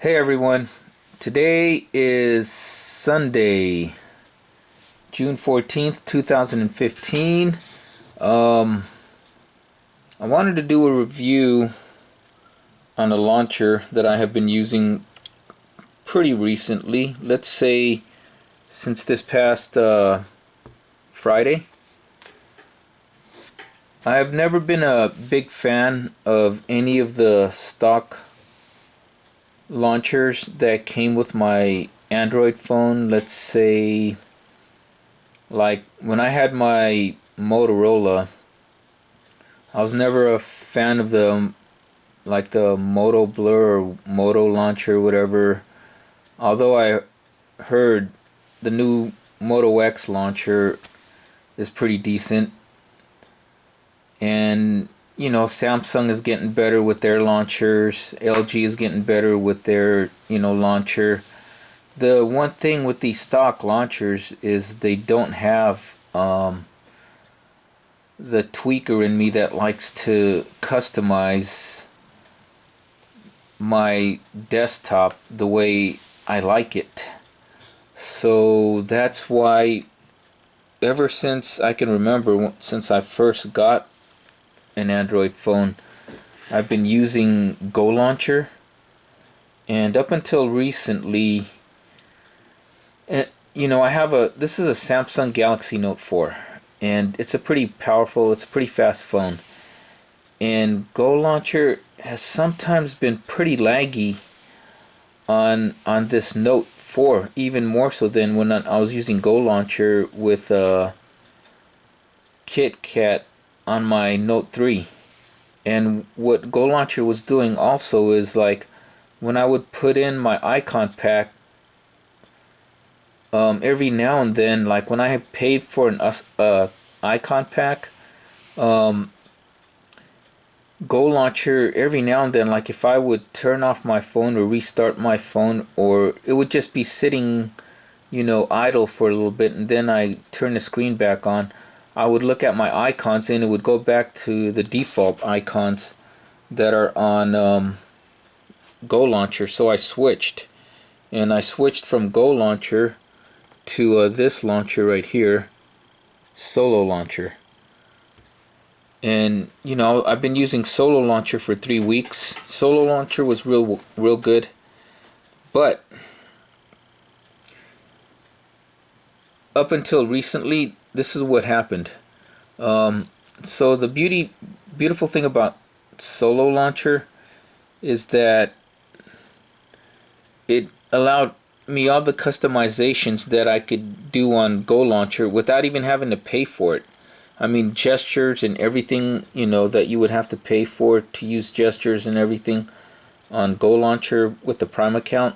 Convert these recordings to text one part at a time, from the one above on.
Hey everyone, today is Sunday, June 14th, 2015. Um, I wanted to do a review on a launcher that I have been using pretty recently. Let's say since this past Friday. I have never been a big fan of any of the stock launchers that came with my Android phone. Let's say like when I had my Motorola, I was never a fan of the Moto Blur or Moto launcher, whatever. Although I heard the new Moto X launcher is pretty decent, and Samsung is getting better with their launchers. LG is getting better with their launcher. The one thing with these stock launchers is they don't have the tweaker in me that likes to customize my desktop the way I like it. So that's why ever since I can remember, since I first got an Android phone, I've been using Go Launcher, and up until recently, I have this is a Samsung Galaxy Note 4, and it's a pretty fast phone. And Go Launcher has sometimes been pretty laggy on this Note 4, even more so than when I was using Go Launcher with KitKat on my Note 3. And what Go Launcher was doing also is, like, when I would put in my icon pack, every now and then, like when I had paid for an icon pack, Go Launcher, every now and then, like if I would turn off my phone or restart my phone, or it would just be sitting, idle for a little bit, and then I turn the screen back on, I would look at my icons and it would go back to the default icons that are on Go Launcher. So I switched from Go Launcher to this launcher right here, Solo Launcher. And I've been using Solo Launcher for 3 weeks. Solo Launcher was real good, but up until recently, this is what happened. So the beautiful thing about Solo Launcher is that it allowed me all the customizations that I could do on Go Launcher without even having to pay for it. I mean, gestures and everything, that you would have to pay for to use gestures and everything on Go Launcher with the Prime account,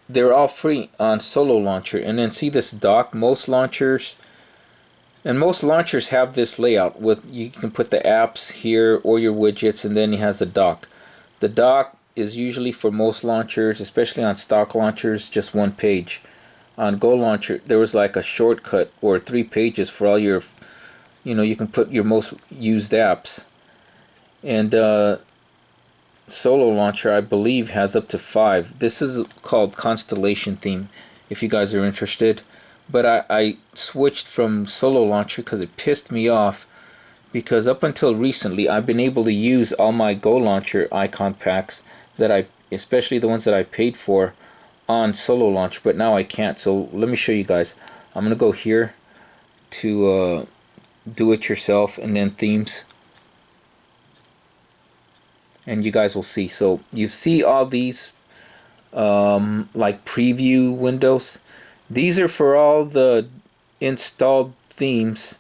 they're all free on Solo Launcher. And then see this dock, most launchers have this layout with, you can put the apps here or your widgets, and then it has the dock. The dock is usually for most launchers, especially on stock launchers, just one page. On Go Launcher, there was like a shortcut or 3 pages for all your, you can put your most used apps. And Solo Launcher, I believe, has up to 5. This is called Constellation Theme, if you guys are interested. But I switched from Solo Launcher because it pissed me off, because up until recently I've been able to use all my Go Launcher icon packs especially the ones that I paid for, on Solo Launcher, but now I can't. So let me show you guys. I'm gonna go here to do it yourself, and then themes, and you guys will see. So you see all these like preview windows. These are for all the installed themes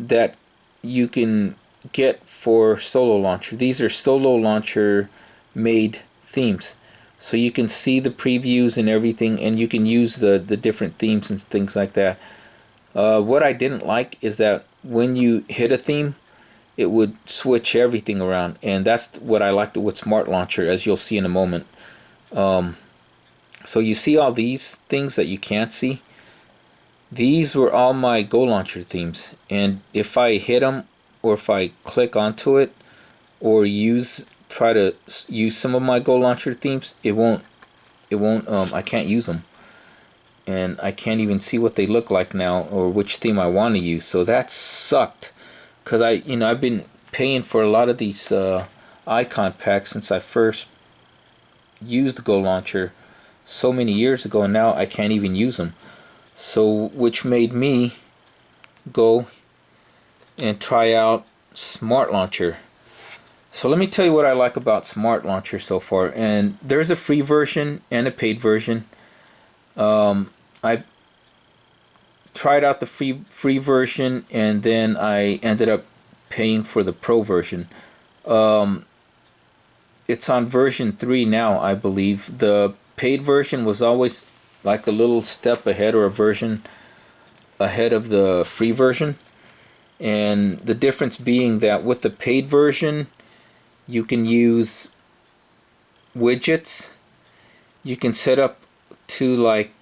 that you can get for Solo Launcher. These are Solo Launcher made themes, so you can see the previews and everything, and you can use the different themes and things like that. What I didn't like is that when you hit a theme, it would switch everything around, and that's what I liked with Smart Launcher, as you'll see in a moment. So you see all these things that you can't see. These were all my Go Launcher themes, and if I hit them, or if I click onto it, or try to use some of my Go Launcher themes, it won't it won't. I can't use them, and I can't even see what they look like now or which theme I want to use. So that sucked, because I've been paying for a lot of these icon packs since I first used Go Launcher so many years ago, and now I can't even use them. So, which made me go and try out Smart Launcher. So let me tell you what I like about Smart Launcher so far. And there's a free version and a paid version. I tried out the free version, and then I ended up paying for the pro version. It's on version 3 now, I believe. The paid version was always like a little step ahead, or a version ahead of the free version. And the difference being that with the paid version, you can use widgets. You can set up to like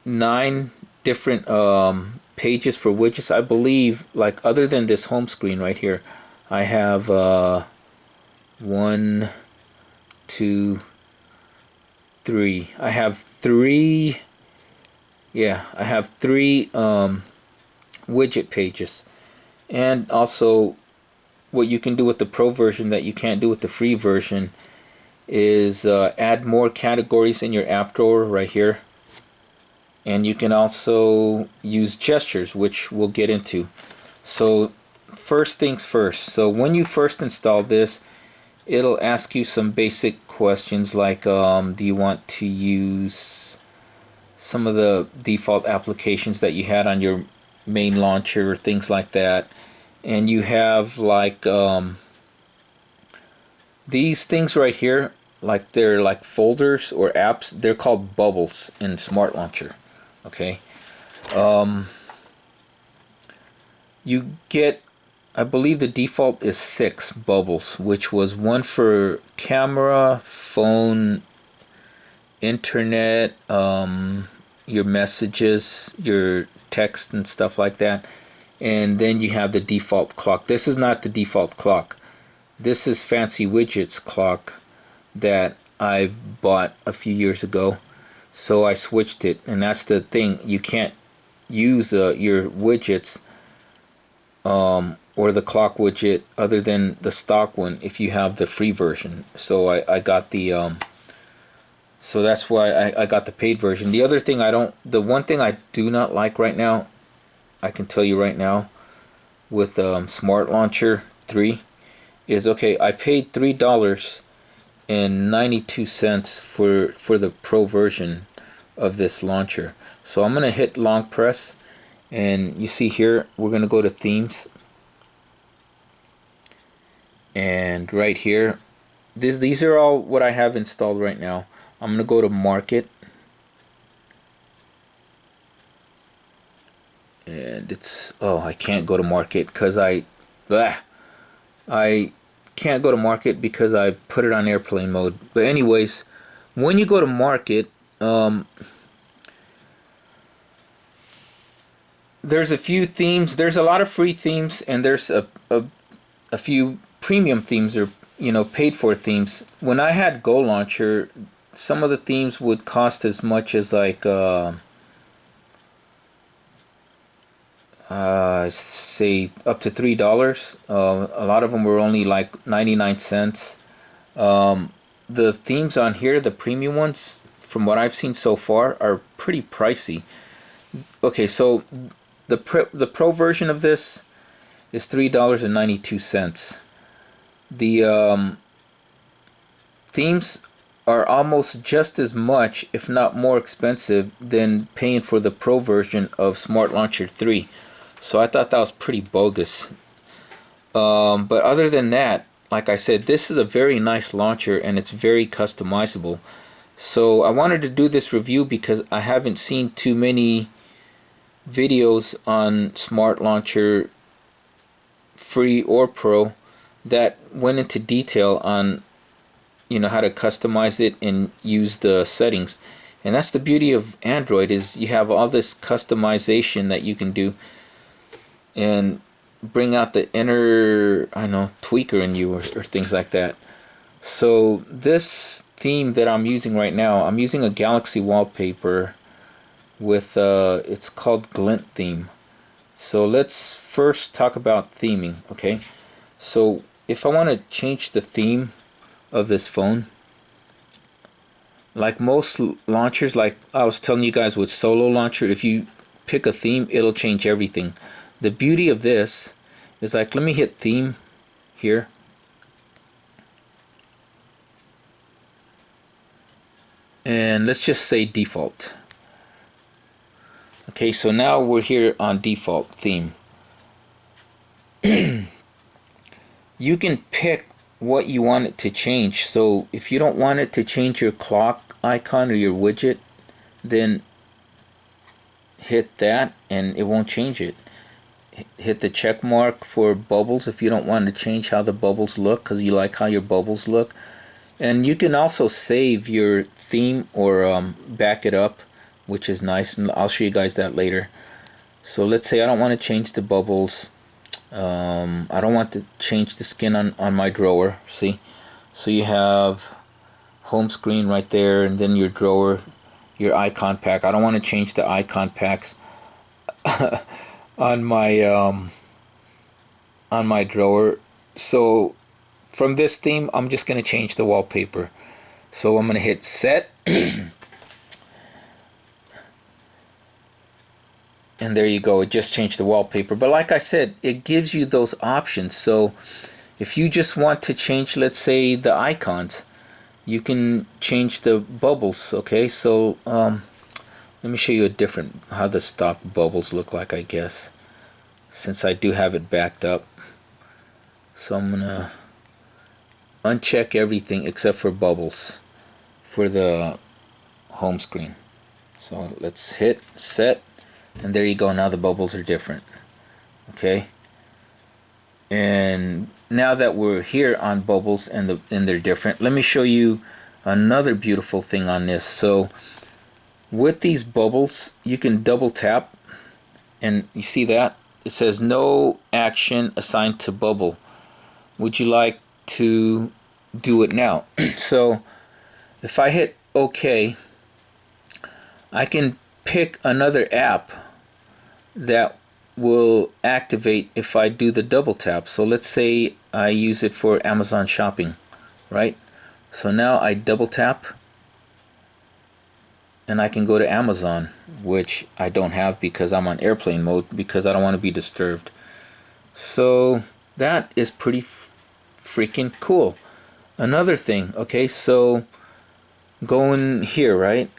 9 different pages for widgets, I believe. Like, other than this home screen right here, I have 1, 2, 3. I have 3. Yeah, I have 3 widget pages. And also, what you can do with the pro version that you can't do with the free version is add more categories in your app drawer right here. And you can also use gestures, which we'll get into. So first things first. So when you first install this, it'll ask you some basic questions like, do you want to use some of the default applications that you had on your main launcher, or things like that. And you have like these things right here, like they're like folders or apps. They're called bubbles in Smart Launcher. Okay. You get, I believe the default is 6 bubbles, which was 1 for camera, phone, internet, your messages, your text and stuff like that. And then you have the default clock. This is not the default clock. This is Fancy Widgets clock that I've bought a few years ago. So I switched it, and that's the thing. You can't use your widgets or the clock widget other than the stock one if you have the free version. So I got the so that's why I got the paid version. The other thing the one thing I do not like right now, I can tell you right now, with Smart Launcher 3 is, okay, I paid $3.92 for the pro version of this launcher. So I'm gonna hit long press, and you see here we're gonna go to themes, and right here, these are all what I have installed right now. I'm gonna go to market, and it's, oh, I can't go to market because I can't go to market because I put it on airplane mode. But anyways, when you go to market, there's a few themes. There's a lot of free themes, and there's a few premium themes, or paid for themes. When I had Go Launcher, some of the themes would cost as much as like say up to $3. A lot of them were only like 99 cents. The themes on here, the premium ones, from what I've seen so far, are pretty pricey. Okay, so the pro version of this is $3.92. The themes are almost just as much, if not more expensive, than paying for the pro version of Smart Launcher 3. So I thought that was pretty bogus. But other than that, like I said, this is a very nice launcher, and it's very customizable. So I wanted to do this review because I haven't seen too many videos on Smart Launcher free or pro that went into detail on how to customize it and use the settings. And that's the beauty of Android, is you have all this customization that you can do and bring out the inner, tweaker in you, or things like that. So this theme that I'm using right now, I'm using a Galaxy wallpaper with it's called Glint Theme. So let's first talk about theming, okay? So if I want to change the theme of this phone, like most launchers, like I was telling you guys with Solo Launcher, if you pick a theme, it'll change everything. The beauty of this is, like, let me hit theme here. And let's just say default. Okay, so now we're here on default theme. You can pick what you want it to change. So if you don't want it to change your clock icon or your widget, then hit that and it won't change it. Hit the check mark for bubbles if you don't want to change how the bubbles look, because you like how your bubbles look. And you can also save your theme or back it up, which is nice, and I'll show you guys that later. So let's say I don't want to change the bubbles. I don't want to change the skin on my drawer. See, so you have home screen right there, and then your drawer, your icon pack. I don't want to change the icon packs on my drawer. So from this theme, I'm just going to change the wallpaper. So I'm going to hit set. And there you go, it just changed the wallpaper. But like I said, it gives you those options. So if you just want to change, let's say, the icons, you can change the bubbles. Okay, so let me show you a different, how the stock bubbles look like, I guess, since I do have it backed up. So I'm gonna uncheck everything except for bubbles for the home screen. So let's hit set. And there you go, now the bubbles are different. Okay, and now that we're here on bubbles and they're different, let me show you another beautiful thing on this. So with these bubbles, you can double tap, and you see that it says no action assigned to bubble. Would you like to do it now? So if I hit OK, I can pick another app that will activate if I do the double tap. So let's say I use it for Amazon shopping, right? So now I double tap and I can go to Amazon, which I don't have because I'm on airplane mode, because I don't want to be disturbed. So that is pretty freaking cool. Another thing, okay, so going here, right?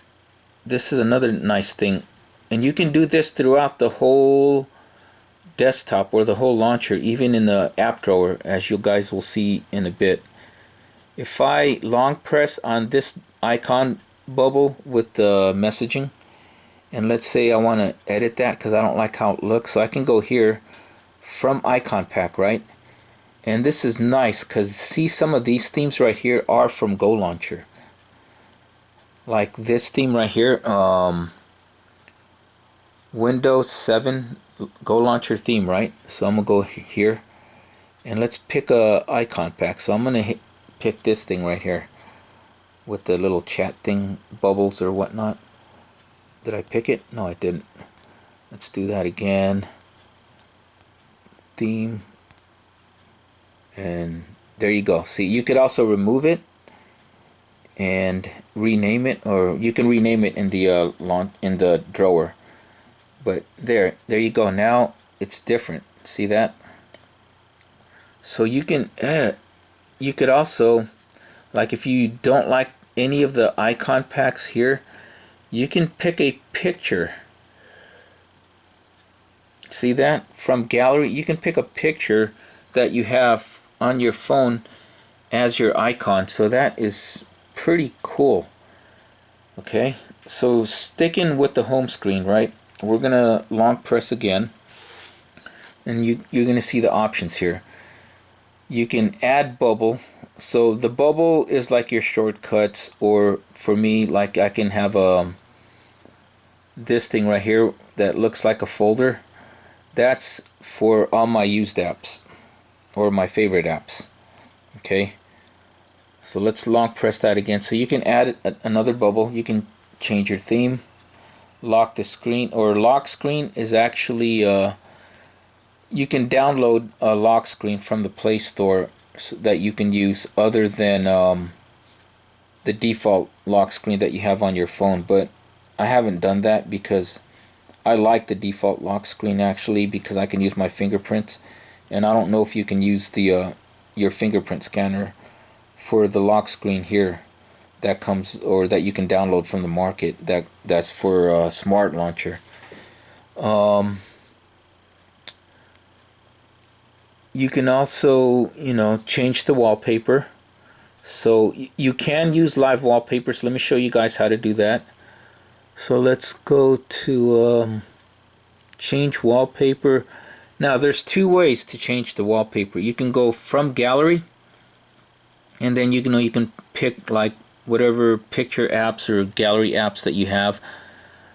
This is another nice thing, and you can do this throughout the whole desktop or the whole launcher, even in the app drawer, as you guys will see in a bit. If I long press on this icon bubble with the messaging, and let's say I want to edit that because I don't like how it looks, so I can go here from icon pack, right? And this is nice because see, some of these themes right here are from Go Launcher. Like this theme right here, Windows 7 Go Launcher theme, right? So I'm gonna go here and let's pick a icon pack. So I'm gonna pick this thing right here with the little chat thing, bubbles or whatnot. Did I pick it? No, I didn't. Let's do that again. Theme, and there you go. See, you could also remove it and rename it, or you can rename it in the drawer. But there you go. Now it's different. See that? So you can you could also, like, if you don't like any of the icon packs here, you can pick a picture. See that? From gallery, you can pick a picture that you have on your phone as your icon. So that is pretty cool. Okay, so sticking with the home screen, right? We're gonna long press again, and you're gonna see the options here. You can add bubble. So the bubble is like your shortcuts, or for me, like I can have this thing right here that looks like a folder. That's for all my used apps or my favorite apps. Okay, So let's long press that again. So you can add another bubble. You can change your theme, lock the screen, or lock screen is actually you can download a lock screen from the Play Store that you can use other than the default lock screen that you have on your phone. But I haven't done that because I like the default lock screen actually, because I can use my fingerprints, and I don't know if you can use the your fingerprint scanner for the lock screen here that comes, or that you can download from the market, that's for Smart Launcher. You can also, you know, change the wallpaper. So you can use live wallpapers. Let me show you guys how to do that. So let's go to change wallpaper. Now there's two ways to change the wallpaper. You can go from gallery, and then you can pick like whatever picture apps or gallery apps that you have.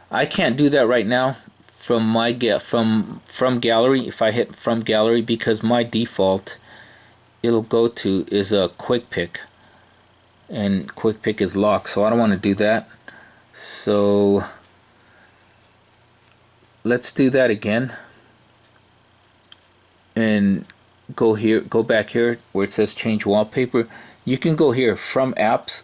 I can't do that right now from my from gallery. If I hit from gallery, because my default it'll go to is a quick pick, and quick pick is locked, so I don't want to do that. So let's do that again, and go back here where it says change wallpaper. You can go here from apps,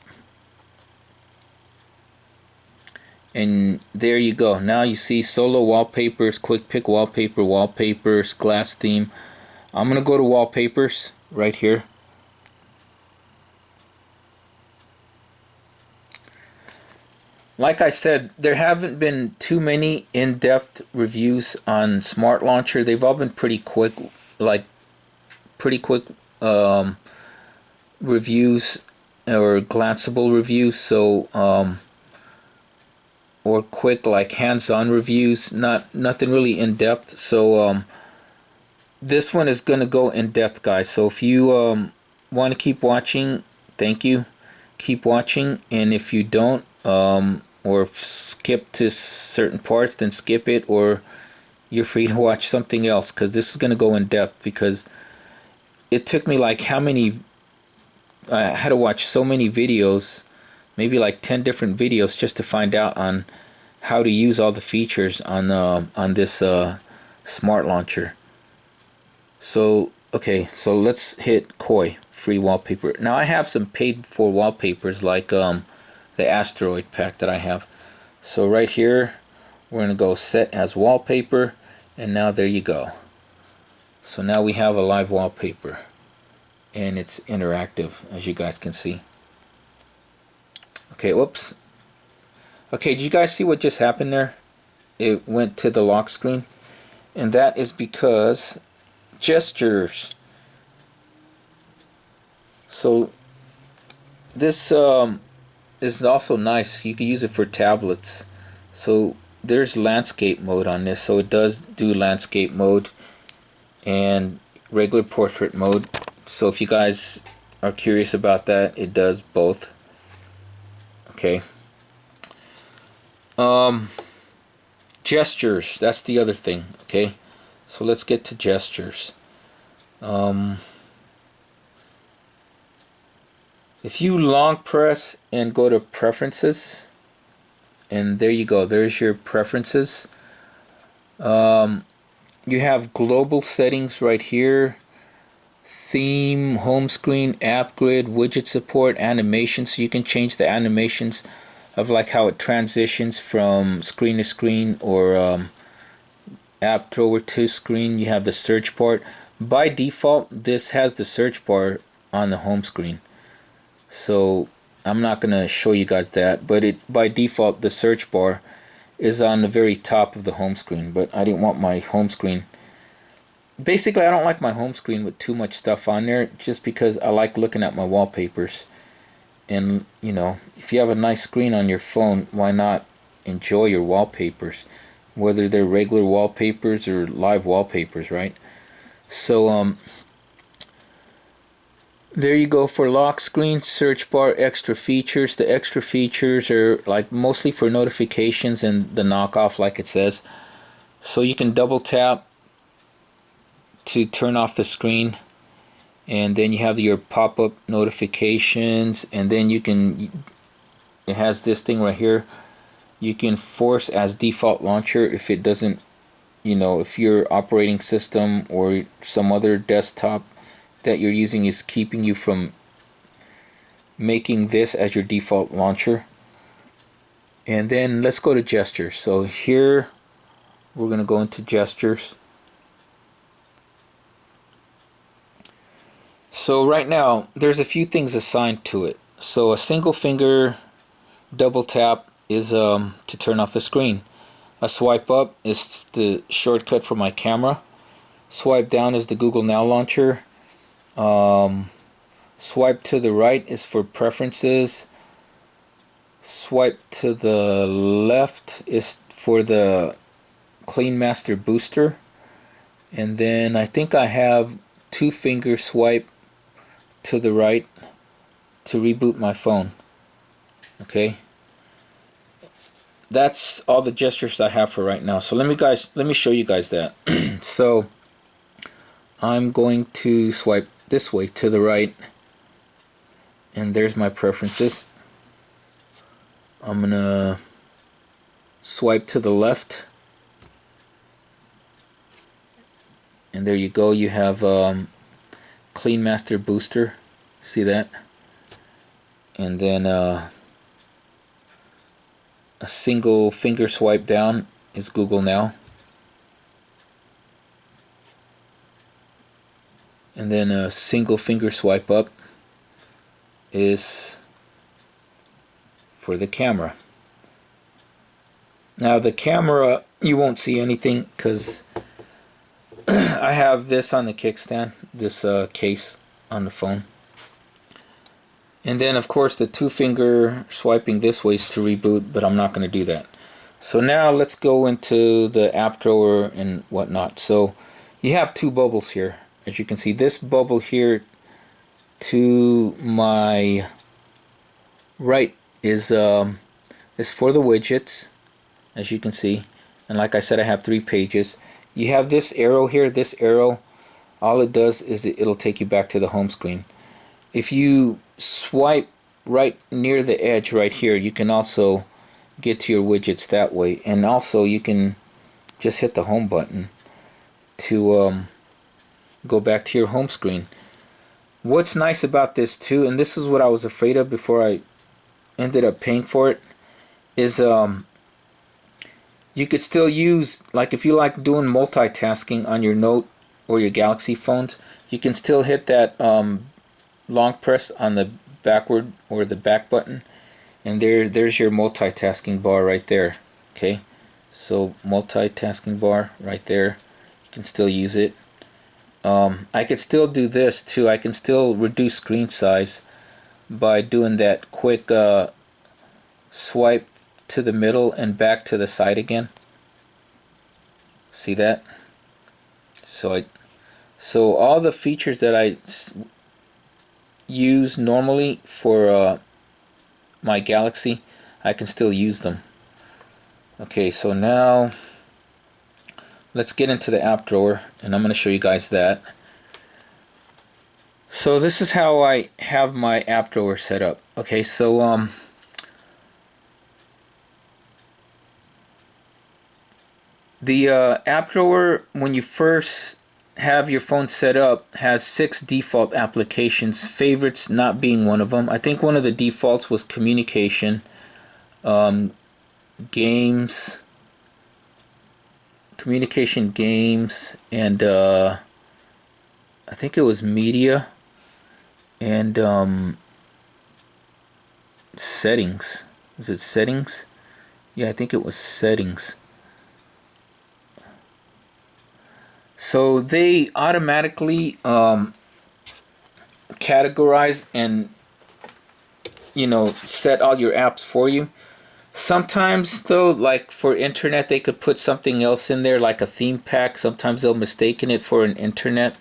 and there you go. Now you see solo wallpapers, quick pick wallpaper, wallpapers, glass theme. I'm gonna go to wallpapers right here. Like I said, there haven't been too many in-depth reviews on Smart Launcher. They've all been pretty quick, like pretty quick reviews or glanceable reviews. So or quick like hands-on reviews, nothing really in-depth. So this one is gonna go in-depth, guys. So if you want to keep watching, thank you, keep watching. And if you don't or skip to certain parts, then skip it, or you're free to watch something else, because this is gonna go in depth. Because it took me like how many, I had to watch so many videos, maybe like 10 different videos, just to find out on how to use all the features on this Smart Launcher. So okay, so let's hit Koi free wallpaper. Now I have some paid for wallpapers like the asteroid pack that I have. So right here we're gonna go set as wallpaper, and now there you go. So now we have a live wallpaper, and it's interactive, as you guys can see. Okay, whoops. Okay, did you guys see what just happened there? It went to the lock screen, and that is because gestures. So this is also nice. You can use it for tablets. So there's landscape mode on this, so it does do landscape mode and regular portrait mode. So if you guys are curious about that, it does both. Okay. Gestures, that's the other thing. Okay, so let's get to gestures. If you long press and go to preferences, and there you go, there's your preferences. You have global settings right here, theme, home screen, app grid, widget support, animations. So you can change the animations of like how it transitions from screen to screen, or app thrower to screen. You have the search part. By default, this has the search bar on the home screen. So I'm not going to show you guys that, but by default the search bar is on the very top of the home screen. But I didn't want my home screen. Basically, I don't like my home screen with too much stuff on there, just because I like looking at my wallpapers. And you know, if you have a nice screen on your phone, why not enjoy your wallpapers, whether they're regular wallpapers or live wallpapers, right? So there you go for lock screen, search bar, extra features. The extra features are like mostly for notifications and the knockoff, like it says. So you can double tap to turn off the screen, and then you have your pop-up notifications, and then you can, it has this thing right here, you can force as default launcher if it doesn't, if your operating system or some other desktop that you're using is keeping you from making this as your default launcher. And then let's go to gestures. So here we're going to go into gestures. So right now there's a few things assigned to it. So a single finger double tap is to turn off the screen. A swipe up is the shortcut for my camera. Swipe down is the Google Now launcher. Swipe to the right is for preferences. Swipe to the left is for the Clean Master Booster. And then I think I have two finger swipe to the right to reboot my phone. Okay. That's all the gestures I have for right now. So let me show you guys that. So I'm going to swipe this way to the right, and there's my preferences. I'm gonna swipe to the left, and there you go. You have Clean Master Booster. See that? And then a single finger swipe down is Google Now. And then a single finger swipe up is for the camera. Now the camera, you won't see anything because I have this on the kickstand, this case on the phone. And then of course the two finger swiping this way is to reboot, but I'm not going to do that. So now let's go into the app drawer and whatnot. So you have two bubbles here. As you can see, this bubble here to my right is for the widgets, as you can see. And like I said, I have 3 pages. You have this arrow here. This arrow, all it does is it'll take you back to the home screen. If you swipe right near the edge right here, you can also get to your widgets that way. And also you can just hit the home button to go back to your home screen. What's nice about this too, and this is what I was afraid of before I ended up paying for it, is you could still use, like if you like doing multitasking on your Note or your Galaxy phones, you can still hit that long press on the backward or the back button, and there's your multitasking bar right there. Okay, so multitasking bar right there, you can still use it. I could still do this too. I can still reduce screen size by doing that quick swipe to the middle and back to the side again. See that? So all the features that I use normally for my Galaxy, I can still use them. Okay, so now let's get into the app drawer, and I'm going to show you guys that. So this is how I have my app drawer set up. Okay, so the app drawer, when you first have your phone set up, has 6 default applications, favorites not being one of them. I think one of the defaults was communication, games, and I think it was media and settings. Is it settings? Yeah, I think it was settings. So they automatically categorize and set all your apps for you. Sometimes though, like for internet, they could put something else in there, like a theme pack. Sometimes they'll mistaken it for an internet.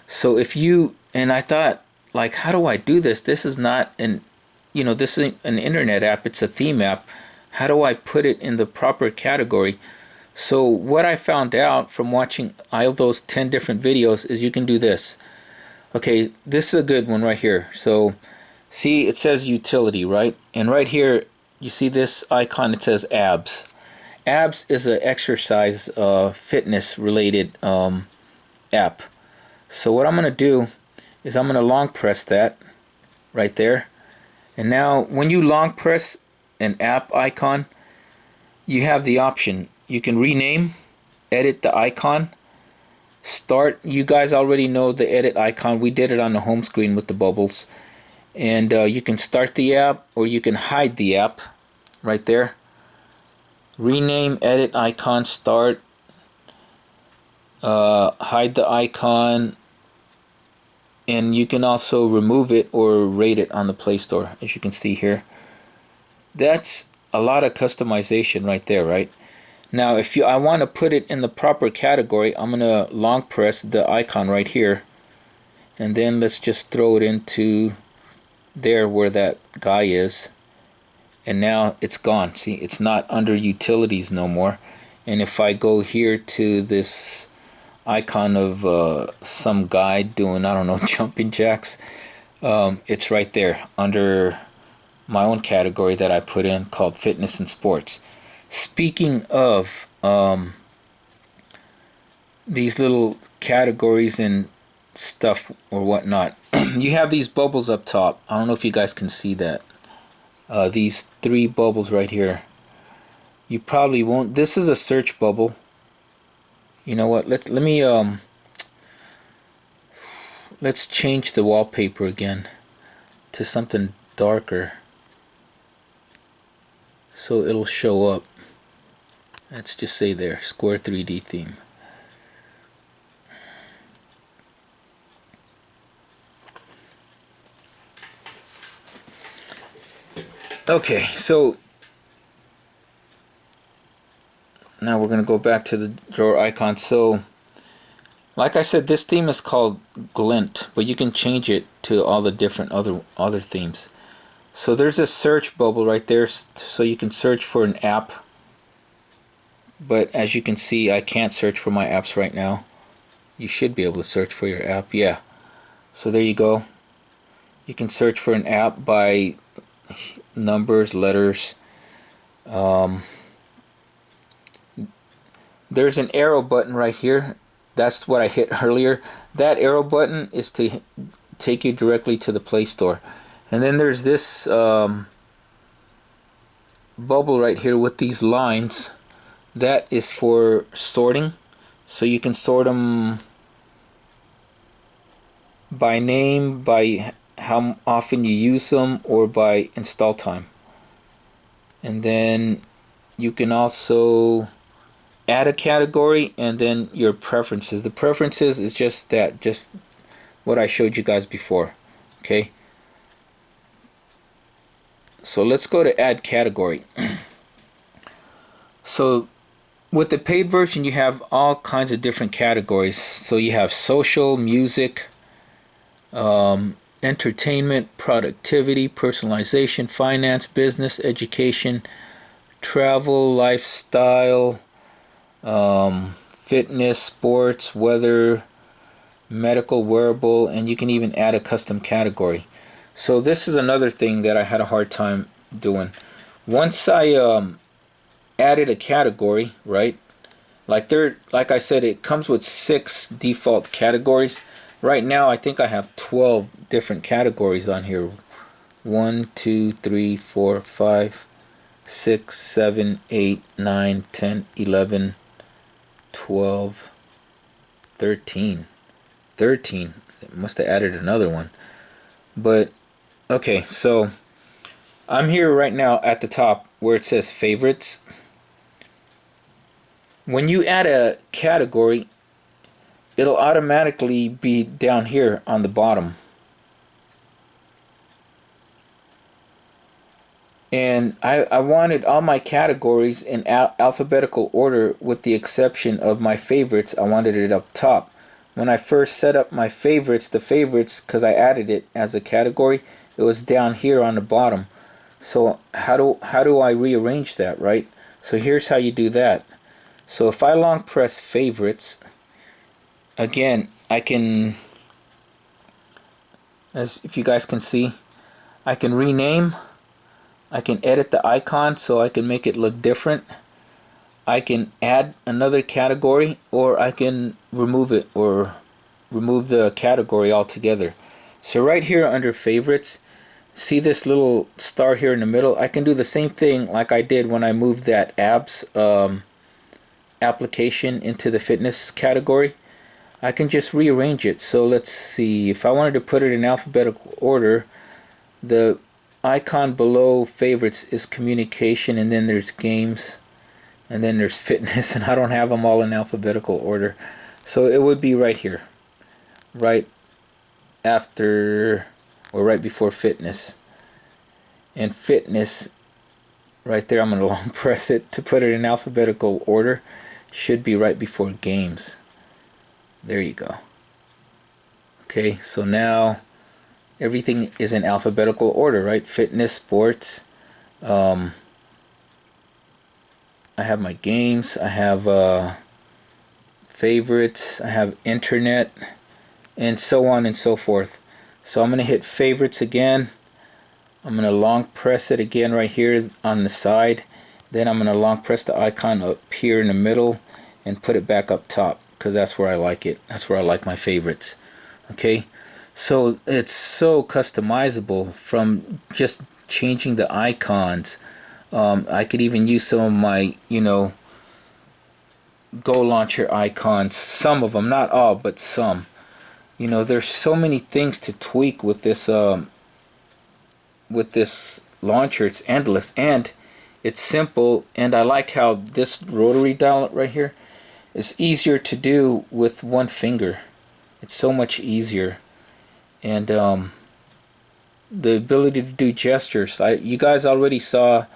So if you, and I thought, like, how do I do this? This is not this isn't an internet app, it's a theme app. How do I put it in the proper category? So what I found out from watching all those 10 different videos is you can do this. Okay, this is a good one right here. So see, it says utility, right? And right here, you see this icon, it says abs. Abs is an exercise fitness related app. So what I'm going to do is I'm going to long press that right there. And now when you long press an app icon, you have the option. You can rename, edit the icon, start. You guys already know the edit icon. We did it on the home screen with the bubbles. And you can start the app or you can hide the app right there. Rename, edit icon, start, hide the icon, and you can also remove it or rate it on the Play Store, as you can see here. That's a lot of customization right there, right? Now if I want to put it in the proper category, I'm gonna long press the icon right here, and then let's just throw it into there where that guy is, and now it's gone. See, it's not under utilities no more. And if I go here to this icon of some guy doing, I don't know, jumping jacks, it's right there under my own category that I put in called fitness and sports. Speaking of these little categories and stuff or whatnot, you have these bubbles up top. I don't know if you guys can see that. These three bubbles right here. You probably won't. This is a search bubble. You know what? Let me let's change the wallpaper again to something darker, so it'll show up. Let's just say there, Square 3D theme. Okay, so now we're going to go back to the drawer icon. So like I said, this theme is called Glint, but you can change it to all the different other themes. So there's a search bubble right there, so you can search for an app. But as you can see, I can't search for my apps right now. You should be able to search for your app, yeah. So there you go. You can search for an app by numbers, letters. There's an arrow button right here. That's what I hit earlier. That arrow button is to take you directly to the Play Store. And then there's this bubble right here with these lines. That is for sorting. So you can sort them by name, by how often you use them, or by install time. And then you can also add a category, and then your preferences. The preferences is just that, just what I showed you guys before. Okay, so let's go to add category. So with the paid version, you have all kinds of different categories. So you have social, music, entertainment, productivity, personalization, finance, business, education, travel, lifestyle, fitness, sports, weather, medical, wearable, and you can even add a custom category. So this is another thing that I had a hard time doing. Once I added a category, right? Like I said, it comes with 6 default categories. Right now, I think I have 12 different categories on here. 1, 2, 3, 4, 5, 6, 7, 8, 9, 10, 11, 12, 13. 13. It must have added another one. But, okay, so I'm here right now at the top where it says favorites. When you add a category, it'll automatically be down here on the bottom. And I wanted all my categories in alphabetical order with the exception of my favorites. I wanted it up top. When I first set up my favorites, the favorites, because I added it as a category, it was down here on the bottom. So how do I rearrange that, right? So here's how you do that. So if I long press favorites, again, I can as if you guys can see. I can rename, I can edit the icon so I can make it look different. I can add another category, or I can remove it, or remove the category altogether. So right here under favorites, see this little star here in the middle? I can do the same thing like I did when I moved that abs application into the fitness category. I can just rearrange it. So let's see, if I wanted to put it in alphabetical order, the icon below favorites is communication, and then there's games, and then there's fitness, and I don't have them all in alphabetical order. So it would be right here, right after or right before fitness. And fitness right there, I'm going to long press it to put it in alphabetical order, should be right before games. There you go. Okay, so now everything is in alphabetical order, right? Fitness, sports, I have my games, I have favorites, I have internet, and so on and so forth. So I'm going to hit favorites again. I'm going to long press it again right here on the side. Then I'm going to long press the icon up here in the middle and put it back up top, because that's where I like it. That's where I like my favorites. Okay, so it's so customizable from just changing the icons. I could even use some of my, Go Launcher icons. Some of them, not all, but some. There's so many things to tweak with this launcher. It's endless, and it's simple, and I like how this rotary dial right here is easier to do with one finger. It's so much easier. And the ability to do gestures, you guys already saw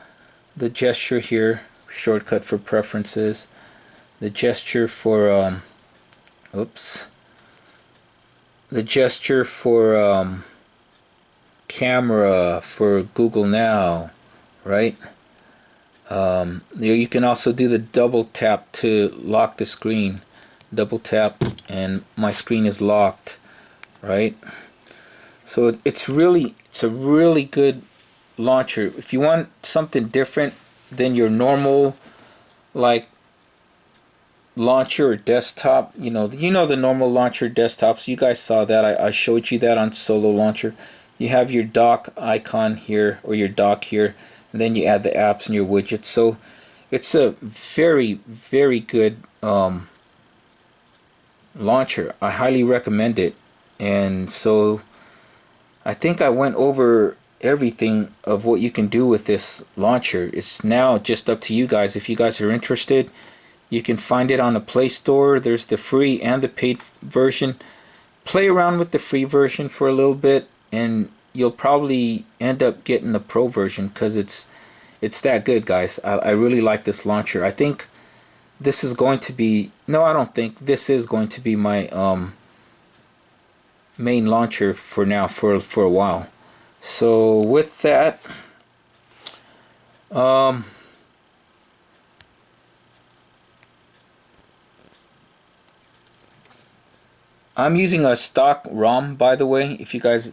the gesture here, shortcut for preferences, the gesture for the gesture for camera for Google Now, right? You can also do the double tap to lock the screen. Double tap and my screen is locked, right? So it's a really good launcher. If you want something different than your normal like launcher or desktop, the normal launcher desktops, you guys saw that. I showed you that on Solo Launcher. You have your dock icon here, or your dock here, and then you add the apps and your widgets. So it's a very, very good launcher. I highly recommend it. And so I think I went over everything of what you can do with this launcher. It's now just up to you guys. If you guys are interested, you can find it on the Play Store. There's the free and the paid version. Play around with the free version for a little bit, and you'll probably end up getting the pro version, because it's that good, guys. I really like this launcher. I think this is going to be, no, I don't think, this is going to be my main launcher for now, for a while. So with that, I'm using a stock ROM, by the way, if you guys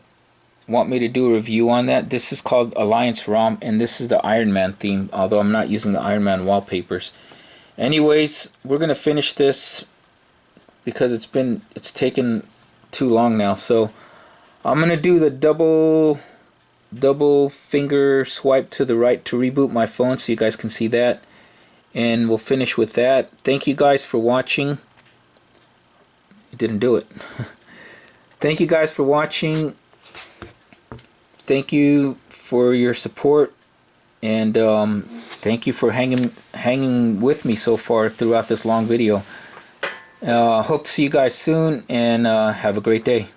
want me to do a review on that. This is called Alliance ROM, and this is the Iron Man theme, although I'm not using the Iron Man wallpapers. Anyways, we're gonna finish this because it's taken too long now. So I'm gonna do the double finger swipe to the right to reboot my phone, so you guys can see that, and we'll finish with that. Thank you guys for watching. It didn't do it. Thank you guys for watching. Thank you for your support, and thank you for hanging with me so far throughout this long video. Hope to see you guys soon, and have a great day.